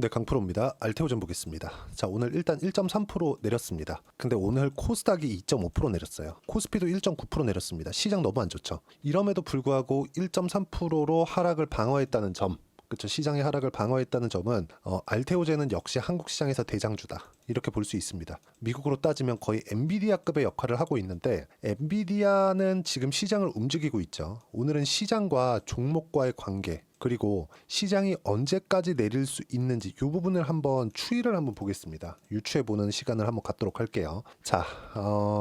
네, 강프로입니다. 알테오전 보겠습니다. 자, 오늘 일단 1.3% 내렸습니다. 근데 오늘 코스닥이 2.5% 내렸어요. 코스피도 1.9% 내렸습니다. 시장 너무 안 좋죠. 이럼에도 불구하고 1.3%로 하락을 방어했다는 점, 그렇죠. 시장의 하락을 방어했다는 점은 알테오젠은 역시 한국 시장에서 대장주다. 이렇게 볼 수 있습니다. 미국으로 따지면 거의 엔비디아급의 역할을 하고 있는데 엔비디아는 지금 시장을 움직이고 있죠. 오늘은 시장과 종목과의 관계 그리고 시장이 언제까지 내릴 수 있는지 이 부분을 한번 추이를 한번 보겠습니다. 유추해보는 시간을 한번 갖도록 할게요. 자,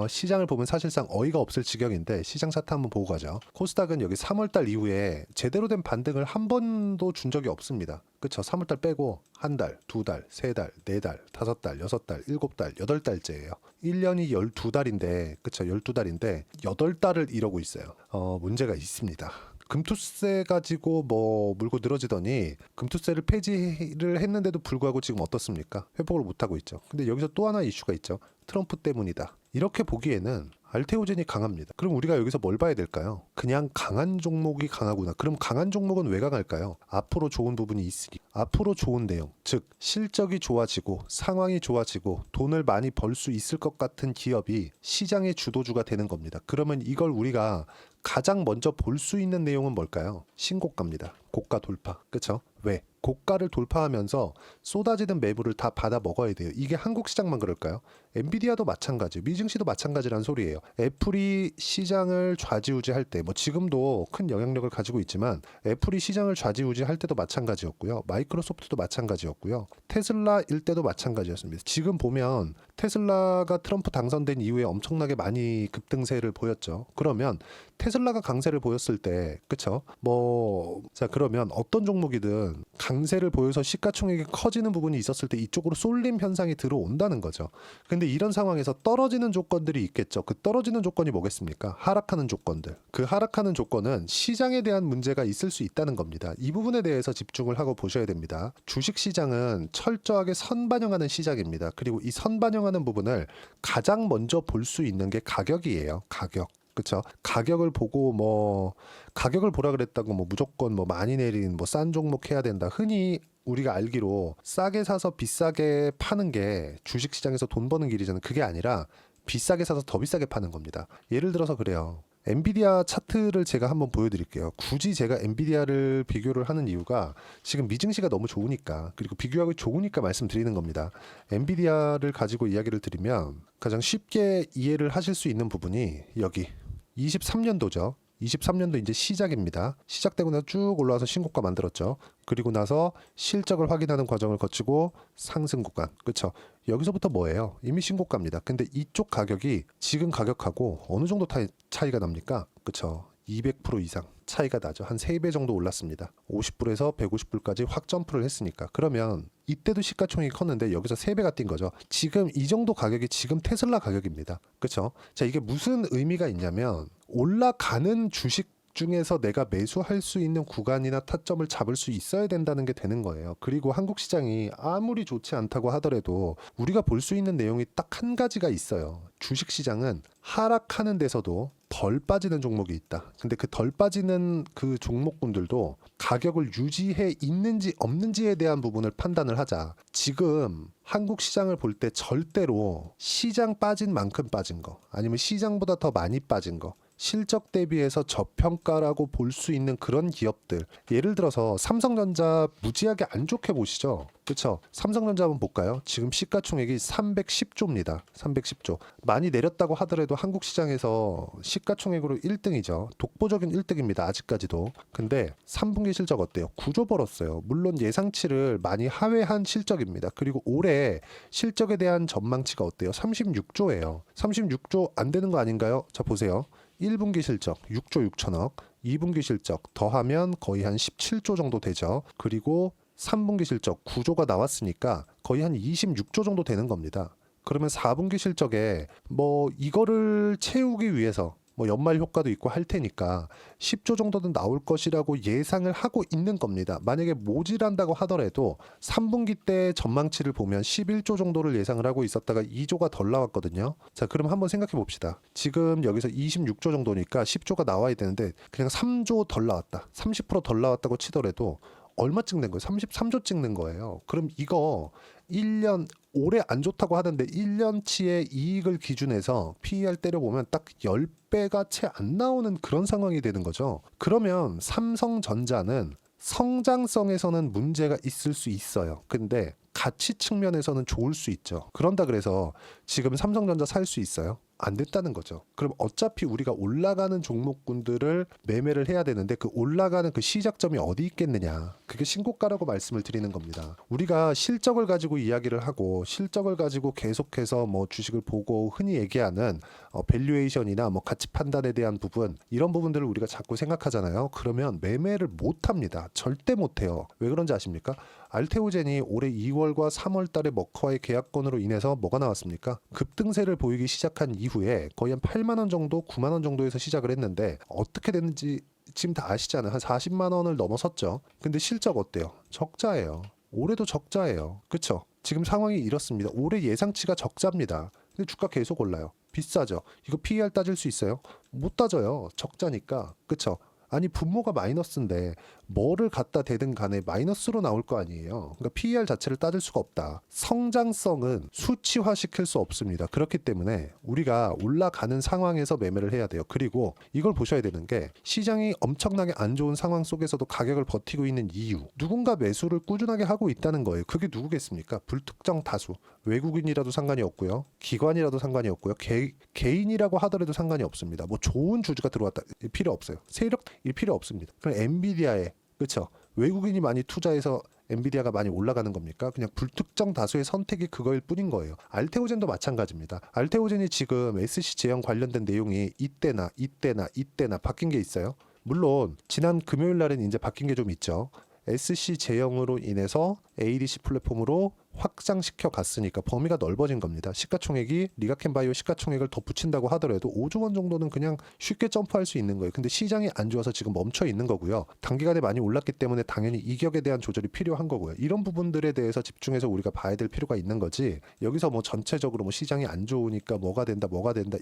시장을 보면 사실상 어이가 없을 지경인데 시장 차트 한번 보고 가죠. 코스닥은 여기 3월달 이후에 제대로 된 반등을 한 번도 준 적이 없습니다. 그쵸? 3월달 빼고 한 달, 두 달, 세 달, 네 달, 다섯 달, 여섯 달, 일곱 달, 여덟 달째예요. 1년이 12달인데, 그쵸? 12달인데 8달을 이러고 있어요. 문제가 있습니다. 금투세 가지고 뭐 물고 늘어지더니 금투세를 폐지를 했는데도 불구하고 지금 어떻습니까? 회복을 못하고 있죠. 근데 여기서 또 하나 이슈가 있죠. 트럼프 때문이다. 이렇게 보기에는 알테오젠이 강합니다. 그럼 우리가 여기서 뭘 봐야 될까요? 그냥 강한 종목이 강하구나. 그럼 강한 종목은 왜 강할까요? 앞으로 좋은 부분이 있으니 앞으로 좋은 내용, 즉 실적이 좋아지고 상황이 좋아지고 돈을 많이 벌 수 있을 것 같은 기업이 시장의 주도주가 되는 겁니다. 그러면 이걸 우리가 가장 먼저 볼 수 있는 내용은 뭘까요? 신고가입니다. 고가 돌파. 그쵸? 왜? 고가를 돌파하면서 쏟아지는 매물을 다 받아 먹어야 돼요. 이게 한국 시장만 그럴까요? 엔비디아도 마찬가지, 미증시도 마찬가지란 소리예요. 애플이 시장을 좌지우지할 때, 뭐 지금도 큰 영향력을 가지고 있지만 애플이 시장을 좌지우지할 때도 마찬가지였고요. 마이크로소프트도 마찬가지였고요. 테슬라일 때도 마찬가지였습니다. 지금 보면 테슬라가 트럼프 당선된 이후에 엄청나게 많이 급등세를 보였죠. 그러면 테슬라가 강세를 보였을 때, 그쵸? 자, 그러면 어떤 종목이든 강세를 보여서 시가총액이 커지는 부분이 있었을 때 이쪽으로 쏠림 현상이 들어온다는 거죠. 근데 이런 상황에서 떨어지는 조건들이 있겠죠. 그 떨어지는 조건이 뭐겠습니까? 하락하는 조건들. 그 하락하는 조건은 시장에 대한 문제가 있을 수 있다는 겁니다. 이 부분에 대해서 집중을 하고 보셔야 됩니다. 주식시장은 철저하게 선반영하는 시장입니다. 그리고 이 선반영하는 부분을 가장 먼저 볼 수 있는 게 가격이에요. 가격. 그쵸? 가격을 보고 가격을 보라 그랬다고 무조건 많이 내린 싼 종목 해야 된다. 흔히 우리가 알기로 싸게 사서 비싸게 파는 게 주식시장에서 돈 버는 길이잖아요. 그게 아니라 비싸게 사서 더 비싸게 파는 겁니다. 예를 들어서 그래요. 엔비디아 차트를 제가 한번 보여드릴게요. 굳이 제가 엔비디아를 비교를 하는 이유가 지금 미증시가 너무 좋으니까, 그리고 비교하기 좋으니까 말씀드리는 겁니다. 엔비디아를 가지고 이야기를 드리면 가장 쉽게 이해를 하실 수 있는 부분이 여기 23년도죠. 23년도 이제 시작입니다. 시작되고 나서 쭉 올라와서 신고가 만들었죠. 그리고 나서 실적을 확인하는 과정을 거치고 상승 구간. 그렇죠? 여기서부터 뭐예요? 이미 신고가입니다. 근데 이쪽 가격이 지금 가격하고 어느 정도 차이가 납니까? 그렇죠? 200% 이상 차이가 나죠. 한 3배 정도 올랐습니다. 50불에서 150불까지 확 점프를 했으니까. 그러면 이때도 시가총액이 컸는데 여기서 3배가 뛴 거죠. 지금 이 정도 가격이 지금 테슬라 가격입니다. 그렇죠? 자, 이게 무슨 의미가 있냐면 올라가는 주식 중에서 내가 매수할 수 있는 구간이나 타점을 잡을 수 있어야 된다는 게 되는 거예요. 그리고 한국 시장이 아무리 좋지 않다고 하더라도 우리가 볼 수 있는 내용이 딱 한 가지가 있어요. 주식 시장은 하락하는 데서도 덜 빠지는 종목이 있다. 근데 그 덜 빠지는 그 종목군들도 가격을 유지해 있는지 없는지에 대한 부분을 판단을 하자. 지금 한국 시장을 볼 때 절대로 시장 빠진 만큼 빠진 거, 아니면 시장보다 더 많이 빠진 거, 실적 대비해서 저평가라고 볼 수 있는 그런 기업들, 예를 들어서 삼성전자 무지하게 안 좋게 보시죠. 그렇죠? 삼성전자 한번 볼까요? 지금 시가총액이 310조입니다. 310조. 많이 내렸다고 하더라도 한국 시장에서 시가총액으로 1등이죠. 독보적인 1등입니다. 아직까지도. 근데 3분기 실적 어때요? 9조 벌었어요. 물론 예상치를 많이 하회한 실적입니다. 그리고 올해 실적에 대한 전망치가 어때요? 36조예요. 36조 안 되는 거 아닌가요? 자, 보세요. 1분기 실적 6조 6천억, 2분기 실적 더하면 거의 한 17조 정도 되죠. 그리고 3분기 실적 9조가 나왔으니까 거의 한 26조 정도 되는 겁니다. 그러면 4분기 실적에 이거를 채우기 위해서 연말 효과도 있고 할 테니까 10조 정도는 나올 것이라고 예상을 하고 있는 겁니다. 만약에 모질한다고 하더라도 3분기 때 전망치를 보면 11조 정도를 예상을 하고 있었다가 2조가 덜 나왔거든요. 자, 그럼 한번 생각해 봅시다. 지금 여기서 26조 정도니까 10조가 나와야 되는데 그냥 3조 덜 나왔다. 30% 덜 나왔다고 치더라도 얼마 찍는 거예요? 33조 찍는 거예요. 그럼 이거 1년 올해 안 좋다고 하던데 1년치의 이익을 기준해서 PER 때려보면 딱 10배가 채 안 나오는 그런 상황이 되는 거죠. 그러면 삼성전자는 성장성에서는 문제가 있을 수 있어요. 근데 가치 측면에서는 좋을 수 있죠. 그런다 그래서 지금 삼성전자 살 수 있어요? 안 됐다는 거죠. 그럼 어차피 우리가 올라가는 종목군들을 매매를 해야 되는데 그 올라가는 그 시작점이 어디 있겠느냐. 그게 신고가라고 말씀을 드리는 겁니다. 우리가 실적을 가지고 이야기를 하고 실적을 가지고 계속해서 뭐 주식을 보고 흔히 얘기하는 밸류에이션이나 뭐 가치 판단에 대한 부분 이런 부분들을 우리가 자꾸 생각하잖아요. 그러면 매매를 못 합니다. 절대 못 해요. 왜 그런지 아십니까? 알테오젠이 올해 2월과 3월 달에 머커와의 계약건으로 인해서 뭐가 나왔습니까? 급등세를 보이기 시작한 이후에 거의 한 8만 원 정도, 9만 원 정도에서 시작을 했는데 어떻게 됐는지 지금 다 아시잖아요. 한 40만 원을 넘어섰죠. 근데 실적 어때요? 적자예요. 올해도 적자예요. 그쵸? 지금 상황이 이렇습니다. 올해 예상치가 적자입니다. 근데 주가 계속 올라요. 비싸죠. 이거 PER 따질 수 있어요? 못 따져요. 적자니까. 그쵸? 아니 분모가 마이너스인데 뭐를 갖다 대든 간에 마이너스로 나올 거 아니에요. 그러니까 PER 자체를 따질 수가 없다. 성장성은 수치화시킬 수 없습니다. 그렇기 때문에 우리가 올라가는 상황에서 매매를 해야 돼요. 그리고 이걸 보셔야 되는 게 시장이 엄청나게 안 좋은 상황 속에서도 가격을 버티고 있는 이유. 누군가 매수를 꾸준하게 하고 있다는 거예요. 그게 누구겠습니까? 불특정 다수. 외국인이라도 상관이 없고요. 기관이라도 상관이 없고요. 개인이라고 하더라도 상관이 없습니다. 뭐 좋은 주주가 들어왔다. 필요 없어요. 세력 일 필요 없습니다. 그럼 엔비디아에 그렇죠. 외국인이 많이 투자해서 엔비디아가 많이 올라가는 겁니까? 그냥 불특정 다수의 선택이 그거일 뿐인 거예요. 알테오젠도 마찬가지입니다. 알테오젠이 지금 SC 제형 관련된 내용이 이때나 바뀐 게 있어요. 물론 지난 금요일 날은 이제 바뀐 게 좀 있죠. SC 제형으로 인해서 ADC 플랫폼으로 확장시켜 갔으니까 범위가 넓어진 겁니다. 시가총액이 리가켄바이오 시가총액을 더 붙인다고 하더라도 5조 원 정도는 그냥 쉽게 점프할 수 있는 거예요. 근데 시장이 안 좋아서 지금 멈춰 있는 거고요. 단기간에 많이 올랐기 때문에 당연히 이격에 대한 조절이 필요한 거고요. 이런 부분들에 대해서 집중해서 우리가 봐야 될 필요가 있는 거지. 여기서 뭐 전체적으로 뭐 시장이 안 좋으니까 뭐가 된다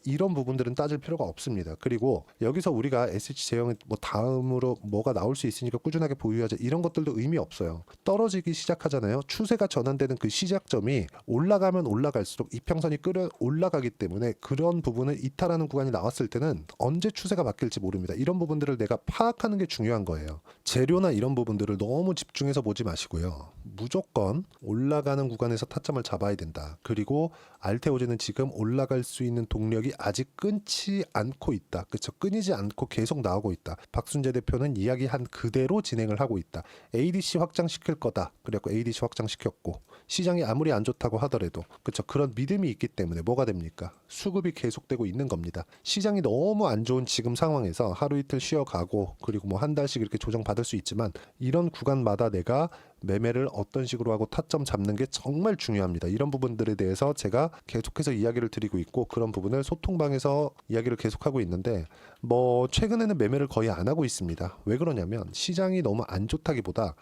이런 부분들은 따질 필요가 없습니다. 그리고 여기서 우리가 SH 제형은 뭐 다음으로 뭐가 나올 수 있으니까 꾸준하게 보유하자 이런 것들도 의미 없어요. 떨어지기 시작하잖아요. 추세가 전환되는 그 시작점이 올라가면 올라갈수록 이평선이 끌어 올라가기 때문에 그런 부분을 이탈하는 구간이 나왔을 때는 언제 추세가 바뀔지 모릅니다. 이런 부분들을 내가 파악하는 게 중요한 거예요. 재료나 이런 부분들을 너무 집중해서 보지 마시고요. 무조건 올라가는 구간에서 타점을 잡아야 된다. 그리고 알테오젠은 지금 올라갈 수 있는 동력이 아직 끊지 않고 있다. 그렇죠? 끊이지 않고 계속 나오고 있다. 박순재 대표는 이야기한 그대로 진행을 하고 있다. ADC 확장시킬 거다. 그래갖고 ADC 확장시켰고 시장이 아무리 안 좋다고 하더라도 그렇죠. 그런 믿음이 있기 때문에 뭐가 됩니까? 수급이 계속되고 있는 겁니다. 시장이 너무 안 좋은 지금 상황에서 하루 이틀 쉬어가고 그리고 뭐 한 달씩 이렇게 조정받을 수 있지만 이런 구간마다 내가 매매를 어떤 식으로 하고 타점 잡는 게 정말 중요합니다. 이런 부분들에 대해서 제가 계속해서 이야기를 드리고 있고 그런 부분을 소통방에서 이야기를 계속하고 있는데 뭐 최근에는 매매를 거의 안 하고 있습니다. 왜 그러냐면 시장이 너무 안 좋다기보다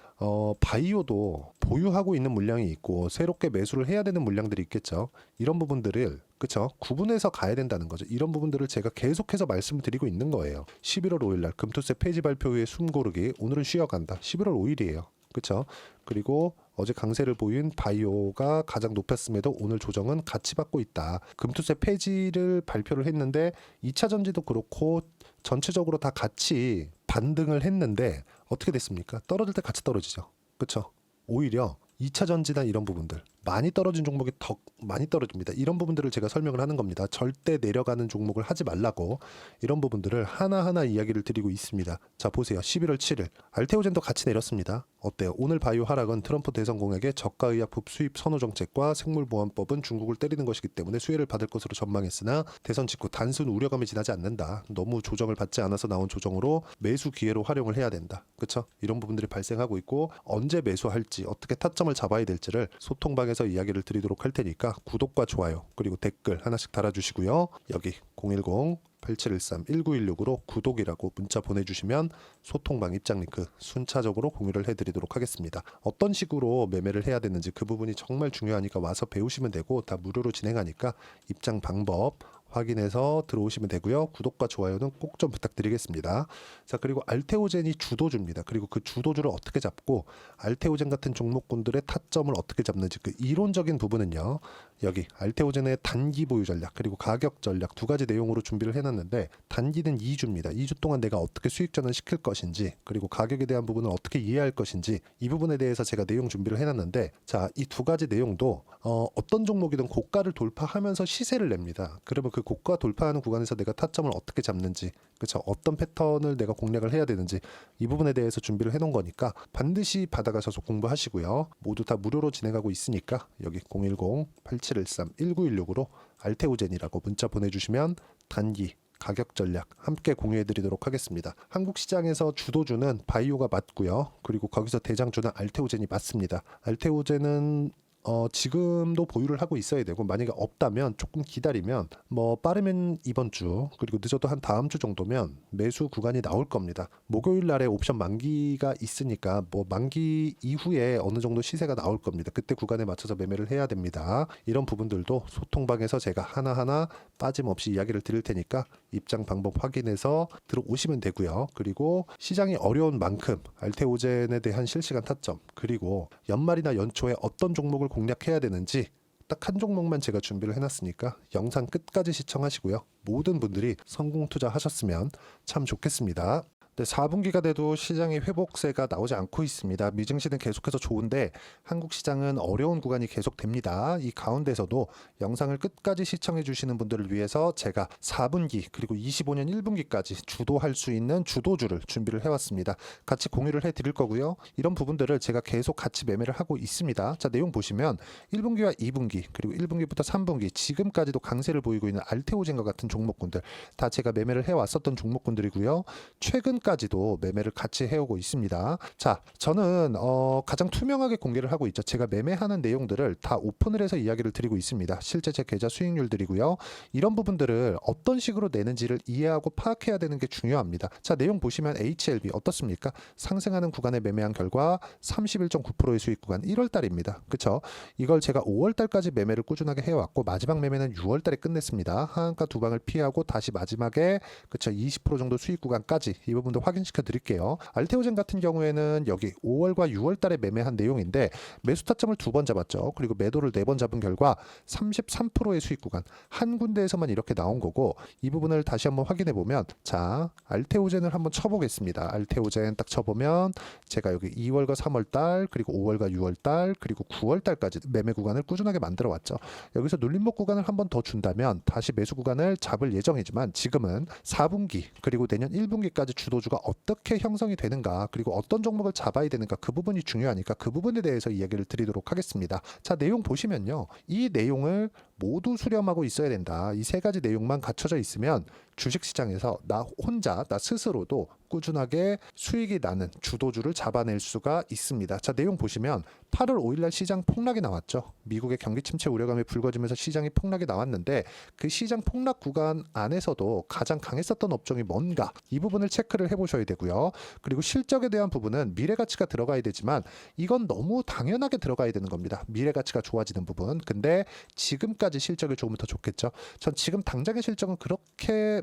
바이오도 보유하고 있는 물량이 있고 새롭게 매수를 해야 되는 물량들이 있겠죠. 이런 부분들을 그쵸? 구분해서 가야 된다는 거죠. 이런 부분들을 제가 계속해서 말씀을 드리고 있는 거예요. 11월 5일 날 금투세 폐지 발표 후에 숨 고르기 오늘은 쉬어간다. 11월 5일이에요. 그렇죠? 그리고 어제 강세를 보인 바이오가 가장 높았음에도 오늘 조정은 같이 받고 있다. 금투세 폐지를 발표를 했는데 2차 전지도 그렇고 전체적으로 다 같이 반등을 했는데 어떻게 됐습니까? 떨어질 때 같이 떨어지죠. 그렇죠? 오히려 2차 전지나 이런 부분들 많이 떨어진 종목이 더 많이 떨어집니다. 이런 부분들을 제가 설명을 하는 겁니다. 절대 내려가는 종목을 하지 말라고 이런 부분들을 하나하나 이야기를 드리고 있습니다. 자 보세요. 11월 7일 알테오젠도 같이 내렸습니다. 어때요? 오늘 바이오 하락은 트럼프 대선 공약의 저가의약품 수입 선호 정책과 생물보안법은 중국을 때리는 것이기 때문에 수혜를 받을 것으로 전망했으나 대선 직후 단순 우려감이 지나지 않는다. 너무 조정을 받지 않아서 나온 조정으로 매수 기회로 활용을 해야 된다. 그렇죠? 이런 부분들이 발생하고 있고 언제 매수할지 어떻게 타점을 잡아야 될지를 소통방에서 이야기를 드리도록 할 테니까 구독과 좋아요 그리고 댓글 하나씩 달아주시고요. 여기 010-8713-1916으로 구독이라고 문자 보내주시면 소통방 입장 링크 순차적으로 공유를 해드리도록 하겠습니다. 어떤 식으로 매매를 해야 되는지 그 부분이 정말 중요하니까 와서 배우시면 되고 다 무료로 진행하니까 입장 방법 확인해서 들어오시면 되고요. 구독과 좋아요는 꼭 좀 부탁드리겠습니다. 자, 그리고 알테오젠이 주도주입니다. 그리고 그 주도주를 어떻게 잡고 알테오젠 같은 종목군들의 타점을 어떻게 잡는지 그 이론적인 부분은요. 여기 알테오젠의 단기 보유 전략 그리고 가격 전략 두 가지 내용으로 준비를 해놨는데, 단기는 2주입니다. 2주 동안 내가 어떻게 수익 전환 시킬 것인지, 그리고 가격에 대한 부분을 어떻게 이해할 것인지, 이 부분에 대해서 제가 내용 준비를 해놨는데, 자, 이 두 가지 내용도 어떤 종목이든 고가를 돌파하면서 시세를 냅니다. 그러면 그 고가 돌파하는 구간에서 내가 타점을 어떻게 잡는지, 그렇죠? 어떤 패턴을 내가 공략을 해야 되는지, 이 부분에 대해서 준비를 해놓은 거니까 반드시 받아가셔서 공부하시고요. 모두 다 무료로 진행하고 있으니까 여기 010-8713-1916으로 알테오젠이라고 문자 보내주시면 단기 가격 전략 함께 공유해드리도록 하겠습니다. 한국 시장에서 주도주는 바이오가 맞고요. 그리고 거기서 대장주는 알테오젠이 맞습니다. 알테오젠은 지금도 보유를 하고 있어야 되고, 만약에 없다면 조금 기다리면 빠르면 이번 주, 그리고 늦어도 한 다음 주 정도면 매수 구간이 나올 겁니다. 목요일 날에 옵션 만기가 있으니까 만기 이후에 어느 정도 시세가 나올 겁니다. 그때 구간에 맞춰서 매매를 해야 됩니다. 이런 부분들도 소통방에서 제가 하나하나 빠짐없이 이야기를 드릴 테니까 입장 방법 확인해서 들어오시면 되고요. 그리고 시장이 어려운 만큼 알테오젠에 대한 실시간 타점, 그리고 연말이나 연초에 어떤 종목을 공략해야 되는지 딱 한 종목만 제가 준비를 해놨으니까 영상 끝까지 시청하시고요. 모든 분들이 성공 투자하셨으면 참 좋겠습니다. 네, 4분기가 돼도 시장의 회복세가 나오지 않고 있습니다. 미증시는 계속해서 좋은데 한국 시장은 어려운 구간이 계속됩니다. 이 가운데서도 영상을 끝까지 시청해 주시는 분들을 위해서 제가 4분기 그리고 25년 1분기까지 주도할 수 있는 주도주를 준비를 해왔습니다. 같이 공유를 해드릴 거고요. 이런 부분들을 제가 계속 같이 매매를 하고 있습니다. 자, 내용 보시면 1분기와 2분기 그리고 1분기부터 3분기 지금까지도 강세를 보이고 있는 알테오젠과 같은 종목군들 다 제가 매매를 해왔었던 종목군들이고요. 최근까지도 매매를 같이 해오고 있습니다. 자, 저는 가장 투명하게 공개를 하고 있죠. 제가 매매하는 내용들을 다 오픈을 해서 이야기를 드리고 있습니다. 실제 제 계좌 수익률들이고요. 이런 부분들을 어떤 식으로 내는지를 이해하고 파악해야 되는 게 중요합니다. 자, 내용 보시면 HLB 어떻습니까? 상승하는 구간에 매매한 결과 31.9%의 수익 구간 1월달입니다. 그렇죠? 이걸 제가 5월달까지 매매를 꾸준하게 해왔고 마지막 매매는 6월달에 끝냈습니다. 하한가 두 방을 피하고 다시 마지막에 그렇죠, 20% 정도 수익 구간까지 이 부분도 확인시켜 드릴게요. 알테오젠 같은 경우에는 여기 5월과 6월달에 매매한 내용인데 매수 타점을 2번 잡았죠. 그리고 매도를 4번 잡은 결과 33%의 수익 구간 한 군데에서만 이렇게 나온 거고, 이 부분을 다시 한번 확인해 보면, 자, 알테오젠을 한번 쳐보겠습니다. 알테오젠 딱 쳐보면 제가 여기 2월과 3월달 그리고 5월과 6월달 그리고 9월달까지 매매 구간을 꾸준하게 만들어 왔죠. 여기서 눌림목 구간을 한번 더 준다면 다시 매수 구간을 잡을 예정이지만, 지금은 4분기 그리고 내년 1분기까지 주도주가 어떻게 형성이 되는가, 그리고 어떤 종목을 잡아야 되는가, 그 부분이 중요하니까 그 부분에 대해서 이야기를 드리도록 하겠습니다. 자, 내용 보시면요. 이 내용을 모두 수렴하고 있어야 된다. 이 세 가지 내용만 갖춰져 있으면 주식시장에서 나 혼자, 나 스스로도 꾸준하게 수익이 나는 주도주를 잡아낼 수가 있습니다. 자, 내용 보시면 8월 5일날 시장 폭락이 나왔죠. 미국의 경기 침체 우려감이 불거지면서 시장이 폭락이 나왔는데, 그 시장 폭락 구간 안에서도 가장 강했었던 업종이 뭔가, 이 부분을 체크를 해보셔야 되고요. 그리고 실적에 대한 부분은 미래가치가 들어가야 되지만 이건 너무 당연하게 들어가야 되는 겁니다. 미래가치가 좋아지는 부분. 근데 지금까지 실적이 좋으면 더 좋겠죠. 전 지금 당장의 실적은 그렇게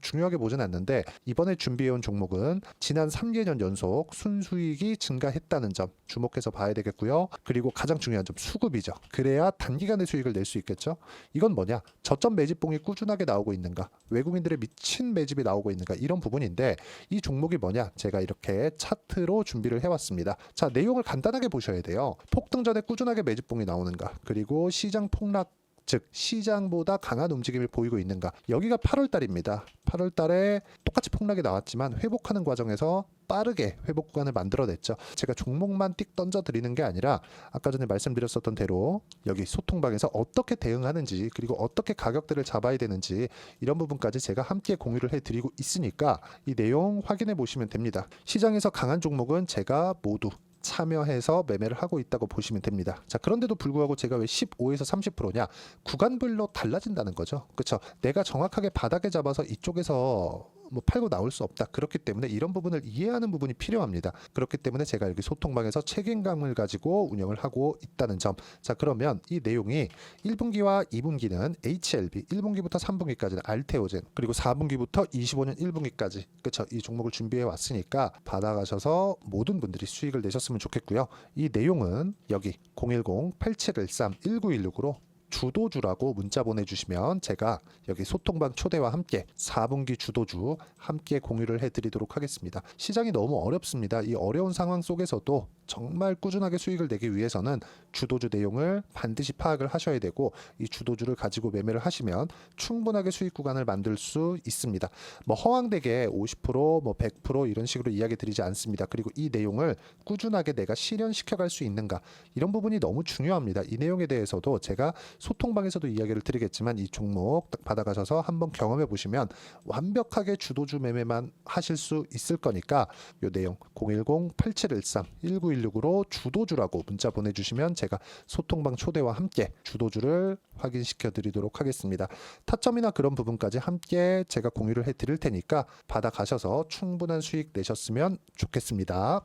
중요하게 보진 않는데, 이번에 준비해온 종목은 지난 3개년 연속 순수익이 증가했다는 점 주목해서 봐야 되겠고요. 그리고 가장 중요한 점, 수급이죠. 그래야 단기간에 수익을 낼 수 있겠죠. 이건 뭐냐? 저점 매집봉이 꾸준하게 나오고 있는가, 외국인들의 미친 매집이 나오고 있는가, 이런 부분인데, 이 종목이 뭐냐? 제가 이렇게 차트로 준비를 해왔습니다. 자, 내용을 간단하게 보셔야 돼요. 폭등 전에 꾸준하게 매집봉이 나오는가, 그리고 시장 폭락, 즉 시장보다 강한 움직임을 보이고 있는가. 여기가 8월 달입니다. 8월 달에 똑같이 폭락이 나왔지만 회복하는 과정에서 빠르게 회복 구간을 만들어냈죠. 제가 종목만 띡 던져 드리는 게 아니라 아까 전에 말씀드렸었던 대로 여기 소통방에서 어떻게 대응하는지, 그리고 어떻게 가격대를 잡아야 되는지, 이런 부분까지 제가 함께 공유를 해드리고 있으니까 이 내용 확인해 보시면 됩니다. 시장에서 강한 종목은 제가 모두 참여해서 매매를 하고 있다고 보시면 됩니다. 자, 그런데도 불구하고 제가 왜 15에서 30%냐? 구간별로 달라진다는 거죠. 그렇죠? 내가 정확하게 바닥에 잡아서 이쪽에서 뭐 팔고 나올 수 없다. 그렇기 때문에 이런 부분을 이해하는 부분이 필요합니다. 그렇기 때문에 제가 여기 소통방에서 책임감을 가지고 운영을 하고 있다는 점. 자, 그러면 이 내용이 1분기와 2분기는 HLB, 1분기부터 3분기까지는 알테오젠, 그리고 4분기부터 25년 1분기까지 그쵸? 이 종목을 준비해 왔으니까 받아가셔서 모든 분들이 수익을 내셨으면 좋겠고요. 이 내용은 여기 010-8713-1916으로 주도주라고 문자 보내주시면 제가 여기 소통방 초대와 함께 4분기 주도주 함께 공유를 해드리도록 하겠습니다. 시장이 너무 어렵습니다. 이 어려운 상황 속에서도 정말 꾸준하게 수익을 내기 위해서는 주도주 내용을 반드시 파악을 하셔야 되고 이 주도주를 가지고 매매를 하시면 충분하게 수익 구간을 만들 수 있습니다. 뭐 허황되게 50%, 뭐 100% 이런 식으로 이야기 드리지 않습니다. 그리고 이 내용을 꾸준하게 내가 실현시켜 갈 수 있는가 이런 부분이 너무 중요합니다. 이 내용에 대해서도 제가 소통방에서도 이야기를 드리겠지만 이 종목 딱 받아가셔서 한번 경험해 보시면 완벽하게 주도주 매매만 하실 수 있을 거니까 이 내용 010-8713-1916으로 주도주라고 문자 보내주시면 제가 소통방 초대와 함께 주도주를 확인시켜 드리도록 하겠습니다. 타점이나 그런 부분까지 함께 제가 공유를 해 드릴 테니까 받아가셔서 충분한 수익 내셨으면 좋겠습니다.